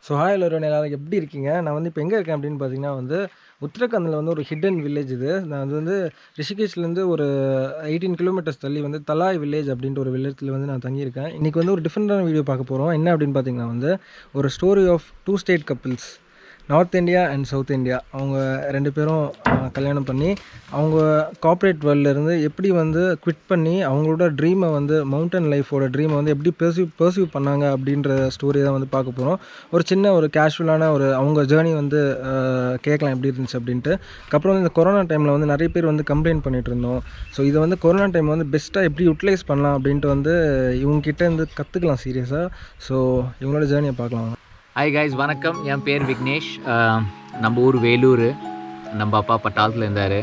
So hi எல்லோரும் எல்லாரும் எப்படி இருக்கீங்க? நான் வந்து இப்போ எங்கே இருக்கேன் அப்படின்னு பார்த்தீங்கன்னா வந்து, உத்தரகாண்டில் வந்து ஒரு ஹிடன் வில்லேஜ் இது. நான் அது வந்து ரிஷிகேஷ்லேருந்து ஒரு 18 கிலோமீட்டர்ஸ் தள்ளி வந்து தலாய் வில்லேஜ் அப்படின்ட்டு ஒரு வில்லேஜில வந்து நான் தங்கியிருக்கேன். இன்றைக்கி வந்து ஒரு டிஃப்ரெண்ட்டான வீடியோ பார்க்க போகிறோம். என்ன அப்படின்னு பார்த்தீங்கன்னா வந்து, ஒரு story of 2 state couples. North India and south India. அவங்க 2 பேரும் கல்யாணம் பண்ணி, அவங்க கார்ப்பரேட் வேர்ல்ட்லேருந்து எப்படி வந்து குவிட் பண்ணி, அவங்களோட ட்ரீமை வந்து மவுண்டன் லைஃபோட ட்ரீமை வந்து எப்படி பெர்சீவ் பண்ணாங்க அப்படின்ற ஸ்டோரி தான் வந்து பார்க்க போகிறோம். ஒரு சின்ன ஒரு கேஷுவலான ஒரு அவங்க ஜேர்னி வந்து கேட்கலாம் எப்படி இருந்துச்சு அப்படின்ட்டு. அதுக்கப்புறம் வந்து இந்த கொரோனா டைமில் வந்து நிறைய பேர் வந்து கம்ப்ளைண்ட் பண்ணிகிட்டு இருந்தோம். ஸோ இதை வந்து கொரோனா டைம் வந்து பெஸ்ட்டாக எப்படி யூட்டிலைஸ் பண்ணலாம் அப்படின்ட்டு வந்து இவங்ககிட்ட இருந்து கற்றுக்கலாம் சீரியஸாக. ஸோ இவங்களோட ஜேர்னியை பார்க்கலாம். ஹாய் கைஸ், வணக்கம். என் பேர் விக்னேஷ். நம்ம ஊர் வேலூர். நம்ம அப்பா பட்டாளத்தில் இருந்தார்.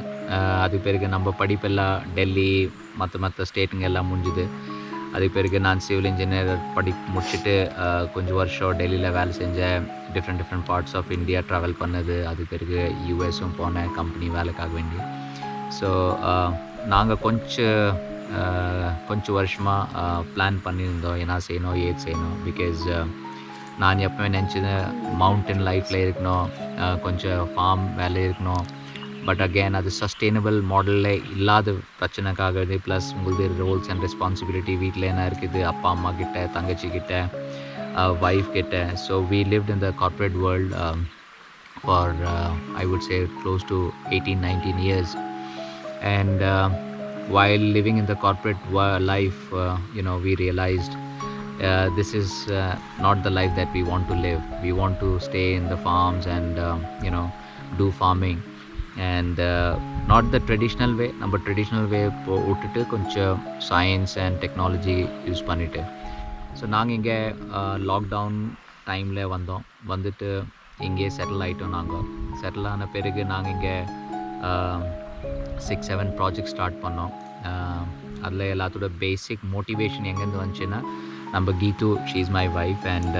அதுக்கு பிறகு நம்ம படிப்பெல்லாம் டெல்லி மற்ற ஸ்டேட்டுங்க எல்லாம் முடிஞ்சுது. அதுக்கு பிறகு நான் சிவில் இன்ஜினியர் முடிச்சுட்டு கொஞ்சம் வருஷம் டெல்லியில் வேலை செஞ்சேன். Different parts of India travel பண்ணது. அதுக்கு பிறகு யூஎஸும் போனேன் கம்பெனி வேலைக்காக வேண்டி. ஸோ நாங்கள் கொஞ்சம் வருஷமாக பிளான் பண்ணியிருந்தோம் என்ன செய்யணும் ஏது செய்யணும். பிகாஸ் நான் எப்போவே நினச்சது மவுண்டன் லைஃப்பில் இருக்கணும், கொஞ்சம் ஃபார்ம் வேலை இருக்கணும். பட் அகெயின் அது சஸ்டெயினபிள் மாடலில் இல்லாத பிரச்சனைக்காக ப்ளஸ் உங்களுக்கு ரோல்ஸ் அண்ட் ரெஸ்பான்சிபிலிட்டி வீட்டில் என்ன இருக்குது, அப்பா அம்மா கிட்ட, தங்கச்சி கிட்ட, ஒய்ஃப் கிட்ட. So we lived in the corporate world for I would say close to 18-19 years. And while living in the corporate life, we realized this is not the life that we want to live. We want to stay in the farms and do farming and not the traditional way. நம்ம traditional வே விட்டுட்டு கொஞ்சம் science and technology use பண்ணிவிட்டு. So நாங்கள் இங்கே lockdown டைமில் வந்துட்டு இங்கே settle ஆகிட்டோம். நாங்கள் செட்டில் ஆன பிறகு நாங்கள் இங்கே 6-7 ப்ராஜெக்ட் ஸ்டார்ட் பண்ணோம். அதில் எல்லாத்தோட பேசிக் மோட்டிவேஷன் எங்கேருந்து வந்துச்சுன்னா, நம்ம Geetu, she is my wife, and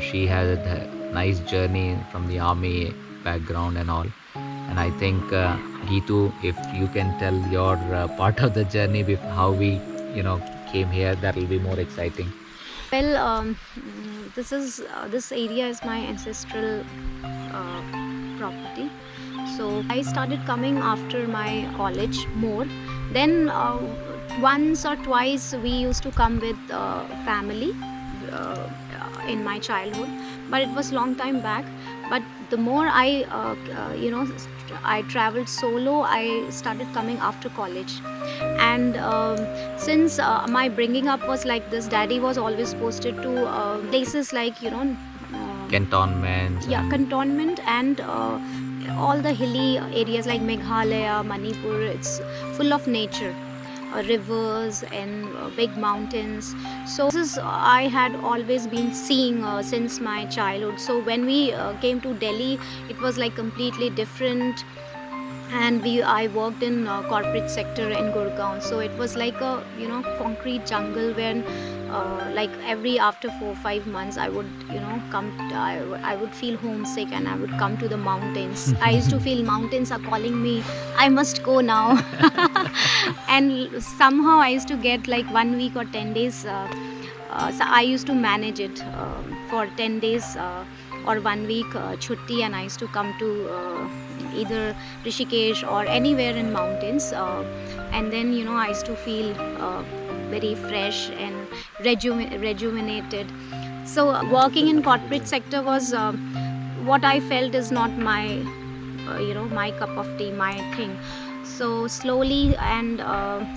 she had a nice journey from the army background and all. And I think Geetu, if you can tell your part of the journey with how we came here, that will be more exciting. Well, this area is my ancestral property. So I started coming after my college more. Then once or twice we used to come with family in my childhood, but it was long time back. But the more I traveled solo, I started coming after college. And since my bringing up was like this, daddy was always posted to places like Cantonment. Yeah, cantonment and all the hilly areas like Meghalaya, Manipur. It's full of nature, rivers and big mountains. So this is I had always been seeing since my childhood. So when we came to Delhi, it was like completely different. And I worked in corporate sector in Gurgaon. So it was like a concrete jungle when like every after 4-5 months I would come. I would feel homesick and I would come to the mountains. I used to feel mountains are calling me. I must go now. And somehow I used to get like 1 week or 10 days. So I used to manage it for 10 days or 1 week chutti, and I used to come to either Rishikesh or anywhere in mountains. And then I used to feel very fresh and rejuvenated. So working in corporate sector was what I felt is not my my cup of tea, my thing. So slowly, and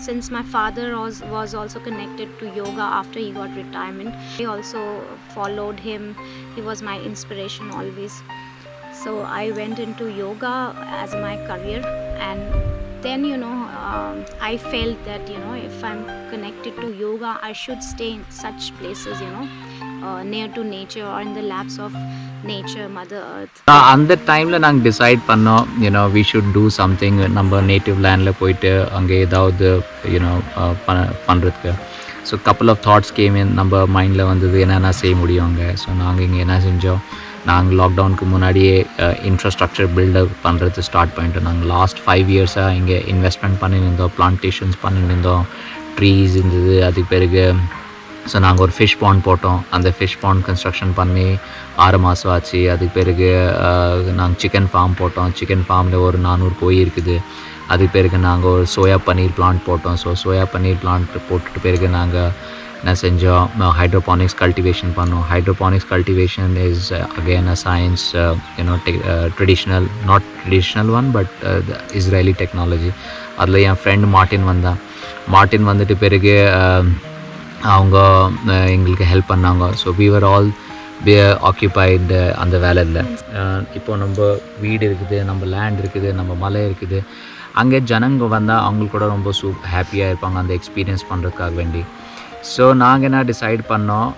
since my father was also connected to yoga after he got retirement, I also followed him. He was my inspiration always. So I went into yoga as my career, and then I felt that if I'm connected to yoga, I should stay in such places, near to nature or in the laps of nature, Mother Earth. அந்த டைமில் நாங்கள் decide பண்ணோம் we should do something. நம்ம native லேண்டில் போயிட்டு அங்கே ஏதாவது பண்ணுறதுக்கு. So couple of thoughts came in. நம்ம மைண்டில் வந்தது என்னென்ன செய்ய முடியும் அங்கே. ஸோ நாங்கள் இங்கே என்ன செஞ்சோம், நாங்கள் லாக்டவுனுக்கு முன்னாடியே இன்ஃப்ராஸ்ட்ரக்சர் பில்டப் பண்ணுறது ஸ்டார்ட் பண்ணிட்டோம். நாங்கள் லாஸ்ட் 5 இயர்ஸாக இங்கே இன்வெஸ்ட்மெண்ட் பண்ணியிருந்தோம், பிளான்டேஷன்ஸ் பண்ணியிருந்தோம், ட்ரீஸ் இருந்தது. அதுக்கு பிறகு ஸோ நாங்கள் ஒரு ஃபிஷ் பாண்ட் போட்டோம். அந்த ஃபிஷ் பாண்ட் கன்ஸ்ட்ரக்ஷன் பண்ணி 6 மாதம் ஆச்சு. அதுக்கு பிறகு நாங்கள் சிக்கன் ஃபார்ம் போட்டோம். சிக்கன் ஃபார்மில் ஒரு 400 கோழி இருக்குது. அதுக்கு பிறகு நாங்கள் ஒரு சோயா பன்னீர் பிளான்ட் போட்டோம். ஸோ சோயா பன்னீர் பிளான்ட் போட்டுட்டு பிறகு நாங்கள் என்ன செஞ்சோம், ஹைட்ரோபானிக்ஸ் கல்டிவேஷன் பண்ணோம். Hydroponics cultivation is again a science, traditional, not traditional one, but Israeli technology. அதில் என் ஃப்ரெண்ட் மார்ட்டின் வந்துட்டு பிறகு அவங்க எங்களுக்கு ஹெல்ப் பண்ணாங்க. So we were all occupied அந்த வேலையில். இப்போது நம்ம வீடு இருக்குது, நம்ம லேண்ட் இருக்குது, நம்ம மலை இருக்குது. அங்கே ஜனங்க வந்தால் அவங்களுக்கு கூட ரொம்ப ஹாப்பியாக இருப்பாங்க அந்த எக்ஸ்பீரியன்ஸ் பண்ணுறதுக்காக வேண்டி. ஸோ நாங்கள் என்ன டிசைட் பண்ணோம்,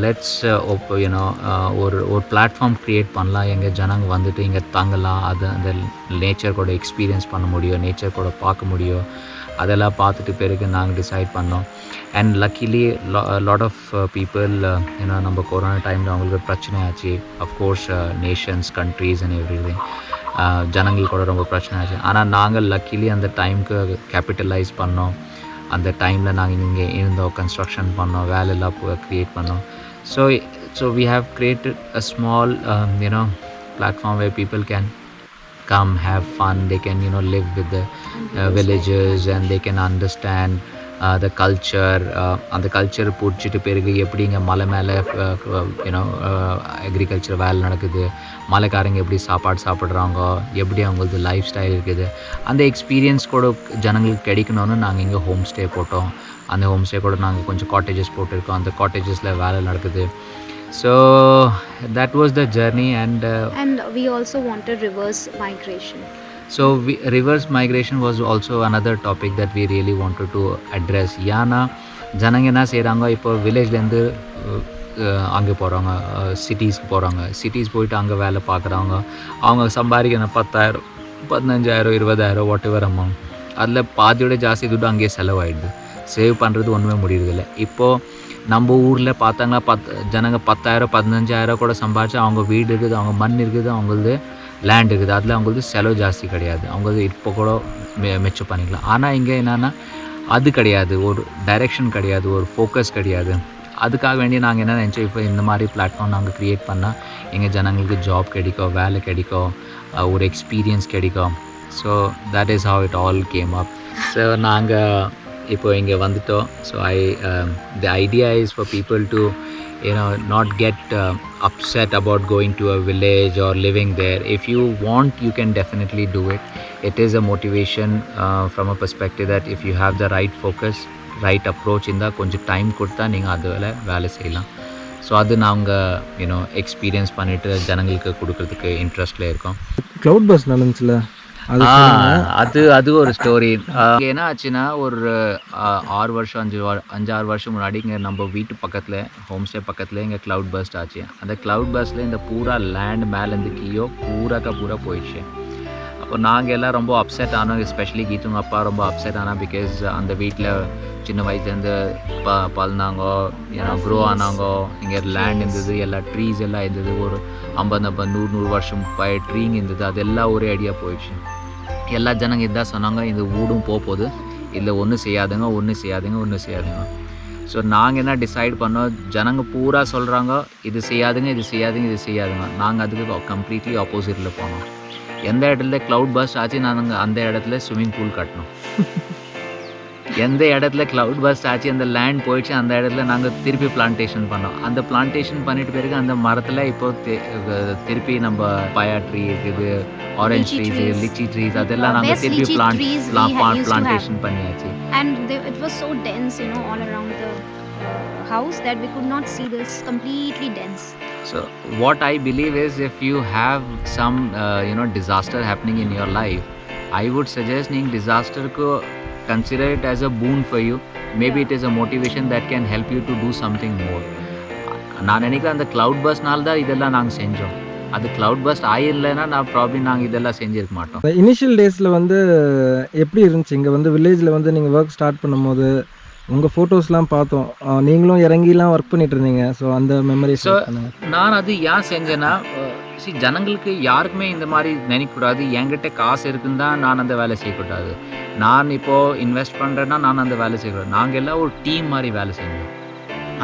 லெட்ஸ் ஒரு பிளாட்ஃபார்ம் க்ரியேட் பண்ணலாம். எங்கள் ஜனங்க வந்துட்டு இங்கே தங்கலாம், அது அந்த நேச்சர் கூட எக்ஸ்பீரியன்ஸ் பண்ண முடியும், நேச்சர் கூட பார்க்க முடியும். அதெல்லாம் பார்த்துட்டு பிறகு நாங்கள் டிசைட் பண்ணோம். And luckily lot of people நம்ம கொரோனா டைமில் அவங்களுக்கு பிரச்சனை ஆச்சு. Of course nations, countries and everything, ஜனங்களுக்கு கூட ரொம்ப பிரச்சனை ஆச்சு. ஆனால் நாங்கள் லக்கிலி அந்த டைமுக்கு கேபிட்டலைஸ் பண்ணோம். அந்த டைமில் நாங்கள் இங்கே இருந்தோம், கன்ஸ்ட்ரக்ஷன் பண்ணோம், வேலையெல்லாம் க்ரியேட் பண்ணோம். So we have created a small platform where people can come, have fun, they can live with the villagers and they can understand the culture. அந்த கல்ச்சர் பிடிச்சிட்டு பிறகு எப்படி இங்கே மலை மேலே அக்ரிகல்ச்சர் வேலை நடக்குது, மலைக்காரங்க எப்படி சாப்பாடு சாப்பிட்றாங்க, எப்படி அவங்களது லைஃப் ஸ்டைல் இருக்குது, அந்த எக்ஸ்பீரியன்ஸ் கூட ஜனங்களுக்கு கிடைக்கணும்னு நாங்கள் இங்கே ஹோம் ஸ்டே போட்டோம். அந்த ஹோம் ஸ்டே கூட நாங்கள் கொஞ்சம் காட்டேஜஸ் போட்டிருக்கோம். அந்த காட்டேஜஸில் வேலை நடக்குது. So that was the journey. And we also wanted reverse migration. So reverse migration was also another topic that we really wanted to address. ஏன்னா ஜனங்க என்ன செய்கிறாங்க, இப்போ வில்லேஜ்லேருந்து அங்கே போகிறாங்க, சிட்டிஸ்க்கு போகிறாங்க. சிட்டிஸ் போயிட்டு அங்கே வேலை பார்க்குறாங்க. அவங்க சம்பாதிக்கணும் 10,000, 15,000, 20,000 வாட் எவர் அமௌண்ட். அதில் பாதியோட ஜாஸ்தி துட்டு அங்கேயே செலவாயிடுது. சேவ் பண்ணுறது ஒன்றுமே முடியறதில்லை. இப்போது நம்ம ஊரில் பார்த்தாங்கன்னா ஜனங்க 10,000, 15,000 கூட சம்பாதிச்சு அவங்க வீடு இருக்குது, அவங்க மண் இருக்குது, அவங்களது லேண்ட் இருக்குது. அதில் அவங்களுக்கு செலவு ஜாஸ்தி கிடையாது. அவங்களது இப்போ கூட மிச்சம் பண்ணிக்கலாம். ஆனால் இங்கே என்னென்னா அது கிடையாது, ஒரு டைரெக்ஷன் கிடையாது, ஒரு ஃபோக்கஸ் கிடையாது. அதுக்காக வேண்டி நாங்கள் என்ன நினச்சோம், இப்போ இந்த மாதிரி பிளாட்ஃபார்ம் நாங்கள் க்ரியேட் பண்ணால் எங்கள் ஜனங்களுக்கு ஜாப் கிடைக்கும், வேலை கிடைக்கும், ஒரு எக்ஸ்பீரியன்ஸ் கிடைக்கும். So that is how it all came up. So நாங்கள் இப்போ இங்கே வந்துட்டோம். So the idea is for people to not get upset about going to a village or living there. If you want, you can definitely do it. It is a motivation from a perspective that if you have the right focus, right approach, கொஞ்சம் time கொடுத்தா நீங்கள் அதில் வேலை செய்யலாம். So அது நாங்கள் experience பண்ணிவிட்டு ஜனங்களுக்கு கொடுக்கறதுக்கு இன்ட்ரெஸ்டில் இருக்கோம். க்ளவுட் பஸ் நடந்துச்சுல, அது ஒரு ஸ்டோரி. என்ன ஆச்சுன்னா, ஒரு 6 வருஷம் 5-6 வருஷம் முன்னாடி இங்கே நம்ம வீட்டு பக்கத்தில், ஹோம் ஸ்டே பக்கத்தில் இங்கே க்ளவுட் பஸ்ட் ஆச்சு. அந்த க்ளவுட் பஸ்ட்டில் இந்த பூரா லேண்ட் மேலேருந்து கீழே பூரா போயிடுச்சு. அப்போ நாங்கள் எல்லாம் ரொம்ப அப்செட் ஆனோம். எஸ்பெஷலி கீத்துங்க அப்பா ரொம்ப அப்செட் ஆனால், பிகாஸ் அந்த வீட்டில் சின்ன வயசுலேருந்து பழந்தாங்கோ, க்ரோ ஆனாங்கோ. இங்கே லேண்ட் இருந்தது, எல்லா ட்ரீஸ் எல்லாம் இருந்தது, ஒரு 50-100 வருஷம் பழைய ட்ரீங்க இருந்தது. அதெல்லாம் ஒரே ஐடியா போயிடுச்சு. எல்லா ஜனங்க இதான் சொன்னாங்க, இந்த வீடும் போகுது, இல்லை ஒன்றும் செய்யாதுங்க. ஸோ நாங்கள் என்ன டிசைட் பண்ணோம், ஜனங்க பூரா சொல்கிறாங்க இது செய்யாதுங்க. நாங்கள் அதுக்கு கம்ப்ளீட்லி ஆப்போசிட்டில் போனோம். எந்த இடத்துல க்ளவுட் பஸ்ட் ஆச்சு, நாங்கள் அந்த இடத்துல ஸ்விம்மிங் பூல் கட்டணும். எந்த இடத்துல க்ளவுட் பஸ்ட் ஆச்சு, அந்த லேண்ட் போயிடுச்சு, அந்த இடத்துல நாங்கள் திருப்பி பிளான்டேஷன் பண்ணோம். அந்த பிளான்டேஷன் பண்ணிட்டு பிறகு அந்த மரத்தில் இப்போ திருப்பி நம்ம பயா ட்ரீ இருக்குது, ஆரஞ்ச் ட்ரீஸ், லிச்சி ட்ரீஸ், அதெல்லாம் நாங்கள் திருப்பி பிளான்டேஷன் பண்ணியாச்சு. And it was so dense, all around the house that we could not see this, completely dense. So what I believe is, if you have some disaster happening in your life, I would suggest disaster ko consider it as a boon for you. Maybe it is a motivation that can help you to do something more. நான் நினைக்கிறேன் அந்த cloud பஸ்னால தான் இதெல்லாம் நாங்கள் செஞ்சோம். அது cloud first ஆயிடலைன்னா நாங்கள் இதெல்லாம் செஞ்சிருக்க மாட்டோம். இனிஷியல் டேஸில் எப்படி இருந்துச்சு இங்கே வில்லேஜில் நீங்கள் ஒர்க் ஸ்டார்ட் பண்ணும்போது? உங்கள் ஃபோட்டோஸ்லாம் பார்த்தோம், நீங்களும் இறங்கிலாம் ஒர்க் பண்ணிட்டு இருந்தீங்க. ஸோ அந்த மெமரிஸ். ஸோ நான் அது ஏன் செஞ்சேன்னா, ஜனங்களுக்கு யாருக்குமே இந்த மாதிரி நினைக்கக்கூடாது, என்கிட்ட காசு இருக்குன்னு தான் நான் அந்த வேலை செய்யக்கூடாது, நான் இப்போது இன்வெஸ்ட் பண்ணுறேன்னா நான் அந்த வேலை செய்யக்கூடாது. நாங்கள் எல்லாம் ஒரு டீம் மாதிரி வேலை செஞ்சோம்.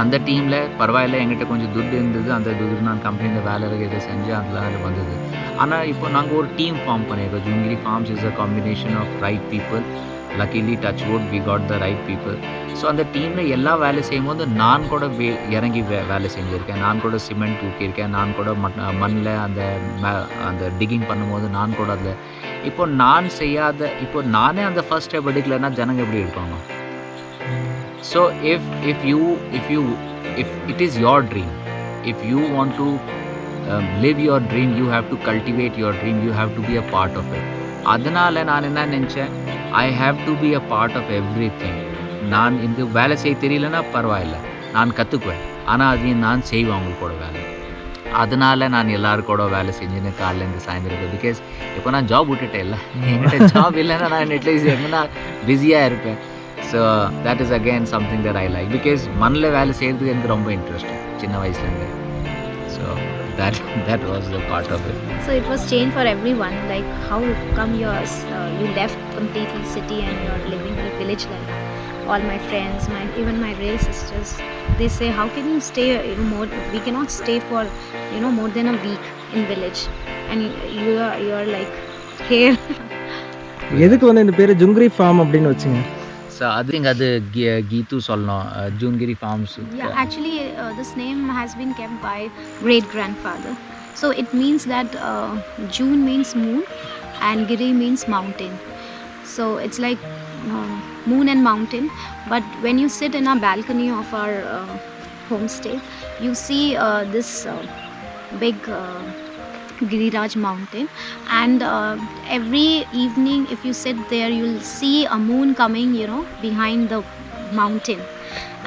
அந்த டீமில் பரவாயில்ல, என்கிட்ட கொஞ்சம் துட்டு இருந்தது. அந்த துட்டு நான் கம்பெனியில் வேலை இதை செஞ்சேன், அதெல்லாம் வந்தது. ஆனால் இப்போ நாங்கள் ஒரு டீம் ஃபார்ம் பண்ணியிருக்கோம். ஜூன்கிரி farms is a combination of right people. Luckily touch wood we got the right people. So அந்த டீமில் எல்லா வேலை செய்யும்போது நான் கூட இறங்கி வேலை செஞ்சுருக்கேன். நான் கூட சிமெண்ட் தூக்கியிருக்கேன். நான் கூட மண்ணில் அந்த டிகிங் பண்ணும்போது நான் கூட அதில் இப்போ நான் செய்யாத, இப்போ நானே அந்த ஃபர்ஸ்ட் ஸ்டெப் எடுக்கலைன்னா ஜனங்க எப்படி இருப்பாங்க? So if it is your dream, if you want to live your dream, you have to cultivate your dream, you have to be a part of it. அதனால நான் என்ன நினச்சேன், I have to be a part of everything. நான் இந்த வேலை செய்ய தெரியலன்னா பரவாயில்ல, நான் கற்றுக்குவேன். ஆனால் அதையும் நான் செய்வேன் அவங்க கூட வேலை. அதனால நான் எல்லாரும் கூட வேலை செஞ்சுன்னு காலையிலேருந்து சாயந்தரம். பிகாஸ் இப்போ நான் ஜாப் விட்டுட்டேன். இல்லை, என்கிட்ட ஜாப் இல்லைன்னா நான் அட்லீஸ்ட் எங்கன்னா பிஸியாக இருப்பேன். So that is again something that I like. Because மண்ணில் வேலை செய்கிறதுக்கு எனக்கு ரொம்ப இன்ட்ரெஸ்ட் சின்ன வயசுலேருந்து. So that was the part of it. So it was change for everyone. Like how come you left completely city and you're living in a village like that? All my friends, even my real sisters, they say, how can you stay more? We cannot stay for more than a week in village, and you're like here. எதுக்கு வந்து இந்த பேர் ஜுங்கிரி form அப்படின்னு வச்சுங்க? So அது கீத்து சொல்லணும். ஜூன்கிரி forms. Yeah, actually this name has been kept by great grandfather. So it means that June means moon and Giri means mountain. So it's like moon and mountain. But when you sit in a balcony of our homestay, you see this big Giriraj mountain, and every evening if you sit there, you'll see a moon coming behind the mountain.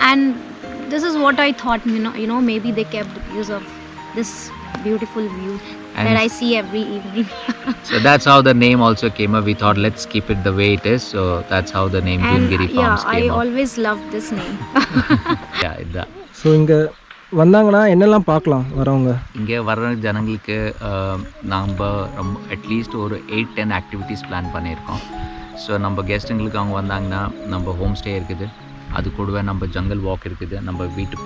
And this is what I thought, maybe they kept because of this beautiful view that I see every evening. So that's how the name also came up. We thought let's keep it the way it is. So that's how the name Jungiri Farms came I up. always loved this name. Yeah, இதான். So இங்கே வந்தாங்கன்னா என்னெல்லாம் பார்க்கலாம் வரவங்க? இங்கே வர்ற ஜனங்களுக்கு நாம் ரொம்ப அட்லீஸ்ட் ஒரு 8-10 ஆக்டிவிட்டீஸ் பிளான் பண்ணியிருக்கோம். ஸோ நம்ம கெஸ்ட்டுங்களுக்கு அவங்க வந்தாங்கன்னா நம்ம ஹோம் ஸ்டே இருக்குது, அது கூடவே நம்ம ஜங்கல் வாக் இருக்குது. நம்ம வீட்டு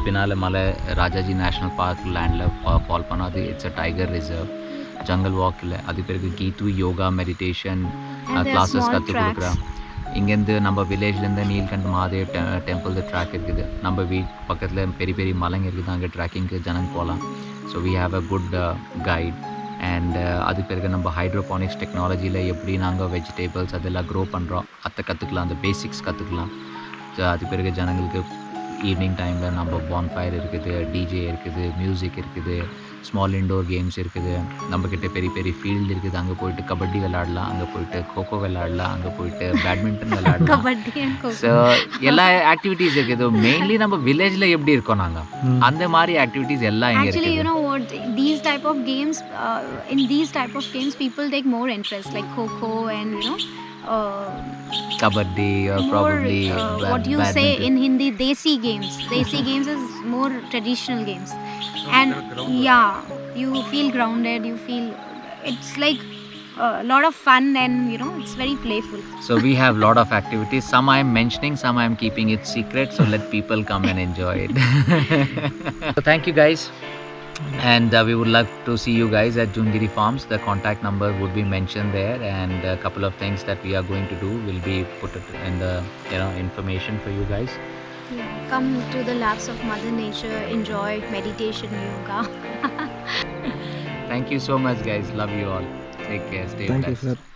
பின்னால் மலை ராஜாஜி நேஷ்னல் பார்க் லேண்டில் ஃபால் பண்ணோம். அது it's a tiger reserve. Jungle வாக்கில் அது பிறகு கீத்து யோகா மெடிடேஷன் கிளாஸஸ் கற்றுக் கொடுக்குறோம். இங்கேருந்து நம்ம வில்லேஜ்லேருந்து நீல்கண்ட் மகாதேவ் டெம்பிள் ட்ராக் இருக்குது. நம்ம பக்கத்தில் பெரிய பெரிய மலைங்க இருக்குது, அங்கே ட்ராக்கிங்க்கு ஜனங்க போகலாம். So we have a good guide. And அது பிறகு நம்ம ஹைட்ரோபானிக்ஸ் டெக்னாலஜியில் எப்படி நாங்கள் வெஜிடேபிள்ஸ் அதெல்லாம் க்ரோ பண்ணுறோம் அதை கற்றுக்கலாம், அந்த பேசிக்ஸ் கற்றுக்கலாம். ஸோ அது பிறகு ஜனங்களுக்கு ஈவினிங் டைமில் நம்ம பான்ஃபயர் இருக்குது, டிஜே இருக்குது, மியூசிக் இருக்குது, ஸ்மால் இன்டோர் கேம்ஸ் இருக்குது. நம்மக்கிட்ட பெரிய பெரிய ஃபீல்டு இருக்குது, அங்கே போயிட்டு கபடி விளையாடலாம், அங்கே போயிட்டு கோகோ விளையாடலாம், அங்கே போயிட்டு பேட்மிண்டன் விளையாடலாம். ஸோ எல்லா ஆக்டிவிட்டீஸ் இருக்குது. மெயின்லி நம்ம வில்லேஜில் எப்படி இருக்கோம் நாங்கள் அந்த மாதிரி ஆக்டிவிட்டீஸ் எல்லாம் இங்கே இருக்குது. Actually, you know what, these type of games, in these type of games people take more interest, like Coco and kabaddi or probably what you say in Hindi, desi games. Desi games is more traditional games, and yeah, you feel grounded, you feel it's like a lot of fun, and it's very playful. So we have lot of activities. Some I am mentioning, some I am keeping it secret, so let people come and enjoy it. So thank you guys, and we would love to see you guys at Jungiri Farms. The contact number would be mentioned there, and a couple of things that we are going to do will be put in the information for you guys. Yeah, come to the laps of Mother Nature, enjoy meditation, yoga. Thank you so much guys, love you all, take care, stay Thank you blessed. sir.